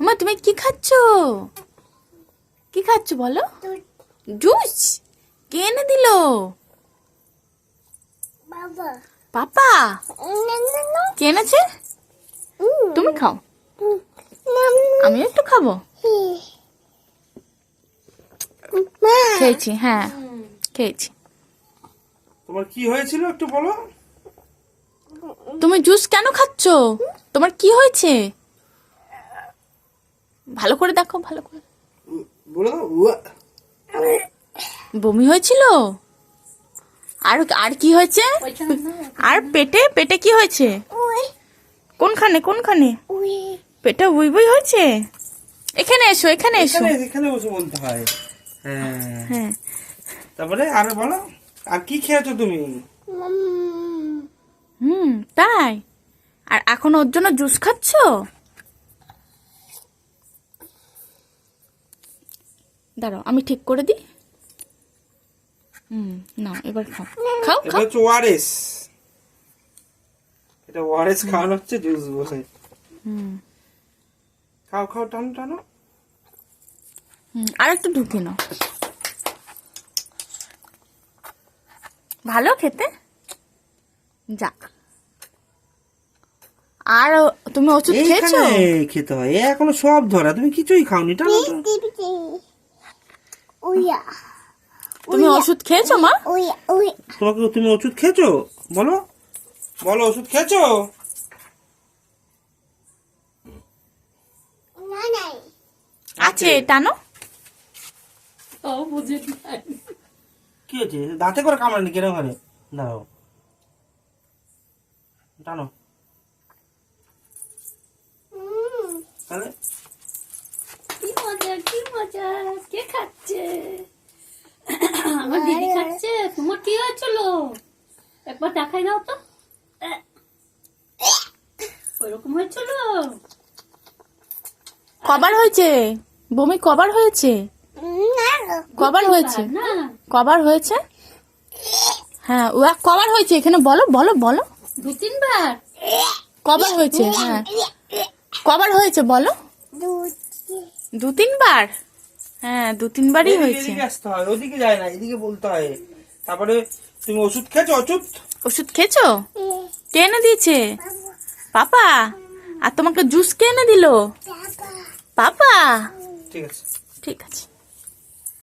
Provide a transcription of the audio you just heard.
মা তুমি কি খাচ্ছ? কি খাচ্ছ বলো? জুস। কে এনে দিল? পাপা। কে এনেছে? তুমি খাও, আমি একটু খাবো। খেয়েছি, হ্যাঁ খেয়েছি। তোমার কি হয়েছিল একটু বলো। তুমি জুস কেন খাচ্ছ? তোমার কি হয়েছে? ভালো করে দেখো, ভালো করে বলো। বমি হয়েছিল? আর আর কি হয়েছে? আর পেটে পেটে কি হয়েছে? কোনখানে কোনখানে? পেটে উই বুই হয়েছে? এখানে এসো, এখানে এসো। এখানে বসে বলতে হয়। হ্যাঁ হ্যাঁ, তারপরে আরে বলো, আর কি খেয়েছো তুমি? তাই? আর এখন ওর জন্য জুস খাচ্ছ? দাঁড়াও আমি ঠিক করে দিই। না এবার খাও, খাও এটা খাও। হচ্ছে ওআরএস। এটা ওআরএস খাওয়ানো হচ্ছে জুস বসে। খাও খাও, টানো টানো। আর একটু ঢুকে নাও। ভালো খেতে। যাক, আর তুমি ওষুধ খেয়েছো? এইখানে খেতে হয়, এখনো সব ধরা, তুমি কিছুই খাওনি। টানো টানো। তুমি ওষুধ খেয়েছো মা? তুমি ওষুধ খেয়েছো? বলো বলো, ওষুধ খেয়েছো? আছে, টানো। কি হয়েছে? দাঁতে করে কামড়ানি কেন ঘরে? দাও টানো। তাহলে কি মজা, কি মজা। কে খাচ্ছে? আমার দিদি খাচ্ছে। তোমার কি হয়েছিল? একবার দেখাই দাও তো। ওরকম হয়েছিল? কবার হয়েছে বমি? কবার হয়েছে? কবার হয়েছে? না, কবার হয়েছে? হ্যাঁ ও কবার হয়েছে এখানে বলো বলো বলো। 2-3 বার। কবার হয়েছে? হ্যাঁ কবার হয়েছে বলো। 2-3 বার। হ্যাঁ 2-3 বারই হয়েছে। এদিকে আসতে হয়, ওদিকে যায় না, এদিকে বলতে হয়। তারপরে তুমি ওষুধ খেয়েছো? ওষুধ ওষুধ খেয়েছো? কে এনে দিয়েছে? পাপা। আর তোমাকে জুস কে এনে দিল? পাপা। ঠিক আছে। ঠিক আছে।